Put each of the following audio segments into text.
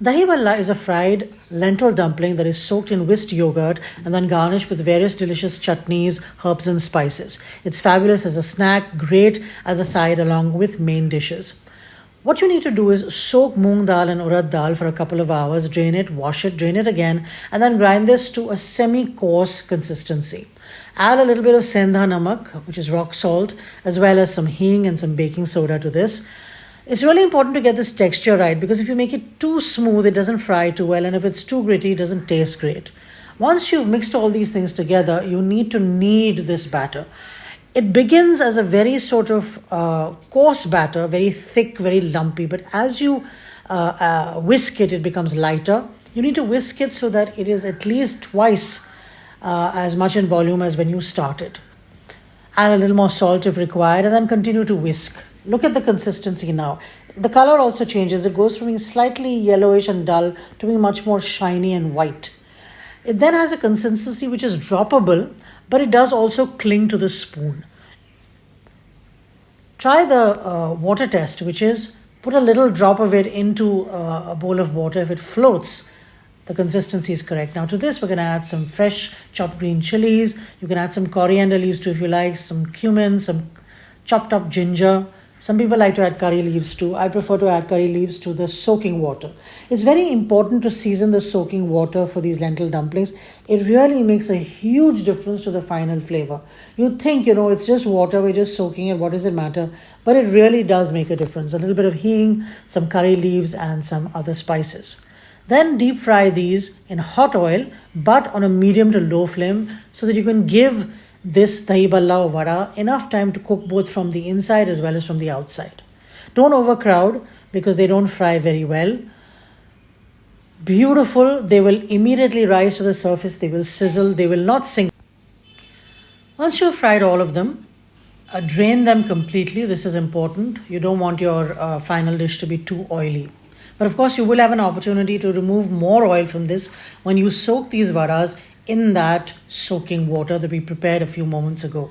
Dahi bhalla is a fried lentil dumpling that is soaked in whisked yogurt and then garnished with various delicious chutneys, herbs, and spices. It's fabulous as a snack, great as a side along with main dishes. What you need to do is soak moong dal and urad dal for a couple of hours, drain it, wash it, drain it again, and then grind this to a semi-coarse consistency. Add a little bit of sendha namak, which is rock salt, as well as some hing and some baking soda to this. It's really important to get this texture right because if you make it too smooth, it doesn't fry too well, and if it's too gritty, it doesn't taste great. Once you've mixed all these things together, you need to knead this batter. It begins as a very sort of coarse batter, very thick, very lumpy, but as you whisk it, it becomes lighter. You need to whisk it so that it is at least twice as much in volume as when you started. Add a little more salt if required, and then continue to whisk. Look at the consistency now. The color also changes. It goes from being slightly yellowish and dull to being much more shiny and white. It then has a consistency which is droppable, but it does also cling to the spoon. Try the water test, which is put a little drop of it into a bowl of water. If it floats, the consistency is correct. Now to this, we're going to add some fresh chopped green chillies. You can add some coriander leaves too if you like, some cumin, some chopped up ginger. Some people like to add curry leaves too. I prefer to add curry leaves to the soaking water. It's very important to season the soaking water for these lentil dumplings. It really makes a huge difference to the final flavor. You think, it's just water, we're just soaking it, what does it matter? But it really does make a difference. A little bit of hing, some curry leaves, and some other spices. Then deep fry these in hot oil, but on a medium to low flame so that you can give this dahi bhalla or vada enough time to cook both from the inside as well as from the outside. Don't overcrowd because they don't fry very well. Beautiful. They will immediately rise to the surface. They will sizzle. They will not sink. Once you've fried all of them, drain them completely. This is important. You don't want your final dish to be too oily. But of course, you will have an opportunity to remove more oil from this when you soak these vadas in that soaking water that we prepared a few moments ago.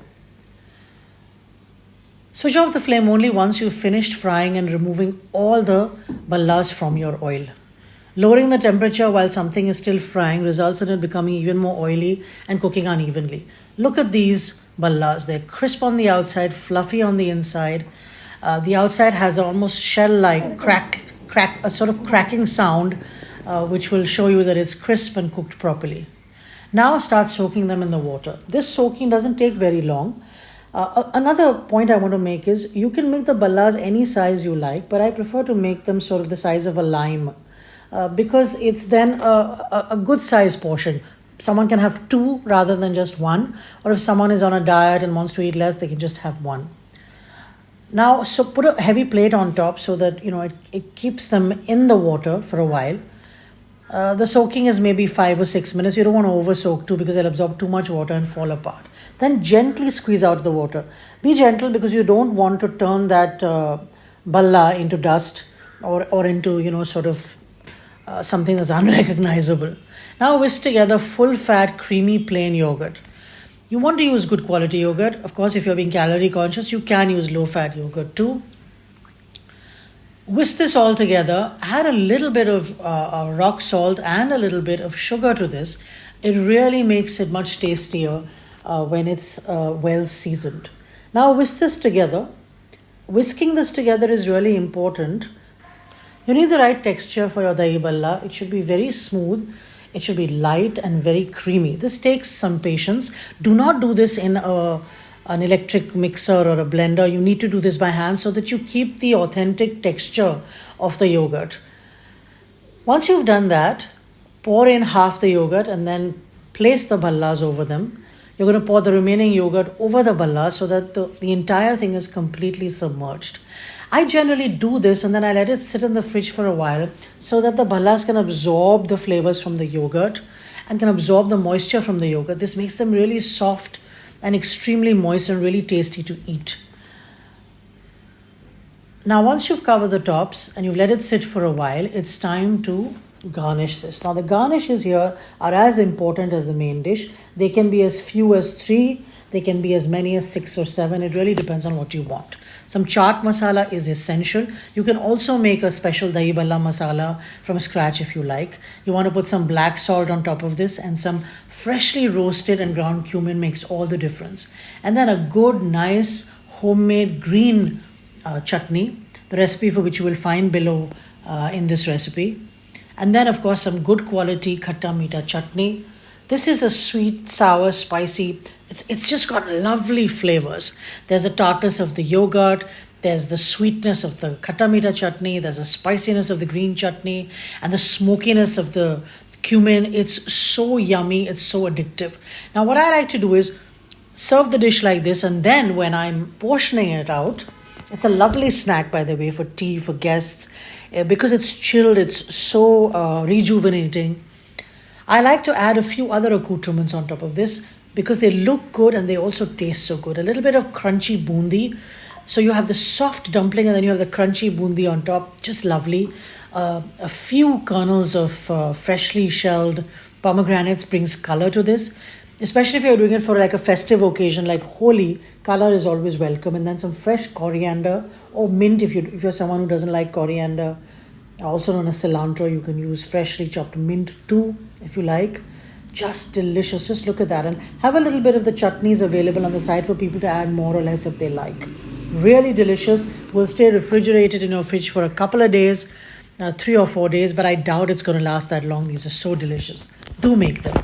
Switch off the flame only once you've finished frying and removing all the bhallas from your oil. Lowering the temperature while something is still frying results in it becoming even more oily and cooking unevenly. Look at these bhallas. They're crisp on the outside, fluffy on the inside. The outside has an almost shell-like crack, a sort of cracking sound, which will show you that it's crisp and cooked properly. Now start soaking them in the water. This soaking doesn't take very long. Another point I want to make is you can make the bhallas any size you like, but I prefer to make them sort of the size of a lime because it's then a good size portion. Someone can have two rather than just one, or if someone is on a diet and wants to eat less, they can just have one. Now, so put a heavy plate on top so that it keeps them in the water for a while. The soaking is maybe 5 or 6 minutes. You don't want to over soak too because it'll absorb too much water and fall apart. Then gently squeeze out the water. Be gentle because you don't want to turn that bhalla into dust or into something that's unrecognizable. Now whisk together full fat creamy plain yogurt. You want to use good quality yogurt. Of course, if you're being calorie conscious, you can use low fat yogurt too. Whisk this all together, add a little bit of rock salt and a little bit of sugar to this. It really makes it much tastier when it's well seasoned. Now whisk this together. Whisking this together is really important. You need the right texture for your dahi bhalla. It should be very smooth. It should be light and very creamy. This takes some patience. Do not do this in an electric mixer or a blender. You need to do this by hand so that you keep the authentic texture of the yogurt. Once you've done that, pour in half the yogurt and then place the bhallas over them. You're going to pour the remaining yogurt over the bhallas so that the entire thing is completely submerged. I generally do this and then I let it sit in the fridge for a while so that the bhallas can absorb the flavors from the yogurt and can absorb the moisture from the yogurt. This makes them really soft and extremely moist and really tasty to eat. Now, once you've covered the tops and you've let it sit for a while, it's time to garnish this. Now, the garnishes here are as important as the main dish. They can be as few as 3, They can be as many as 6 or 7. It really depends on what you want. Some chaat masala is essential. You can also make a special dahi bhalla masala from scratch if you like. You want to put some black salt on top of this, and some freshly roasted and ground cumin makes all the difference. And then a good, nice, homemade green chutney, the recipe for which you will find below in this recipe. And then, of course, some good quality khatta meeta chutney. This is a sweet, sour, spicy. It's just got lovely flavors. There's a tartness of the yogurt. There's the sweetness of the khatta meeta chutney. There's a spiciness of the green chutney and the smokiness of the cumin. It's so yummy. It's so addictive. Now, what I like to do is serve the dish like this, and then when I'm portioning it out, it's a lovely snack, by the way, for tea, for guests, because it's chilled. It's so rejuvenating. I like to add a few other accoutrements on top of this because they look good and they also taste so good. A little bit of crunchy boondi. So you have the soft dumpling and then you have the crunchy boondi on top. Just lovely. A few kernels of freshly shelled pomegranates brings color to this. Especially if you're doing it for like a festive occasion like Holi, color is always welcome. And then some fresh coriander or mint if you're someone who doesn't like coriander. Also known as cilantro, you can use freshly chopped mint too if you like. Just delicious. Just look at that, and have a little bit of the chutneys available on the side for people to add more or less if they like. Really delicious. Will stay refrigerated in your fridge for a couple of days, 3 or 4 days, but I doubt it's going to last that long. These are so delicious. Do make them.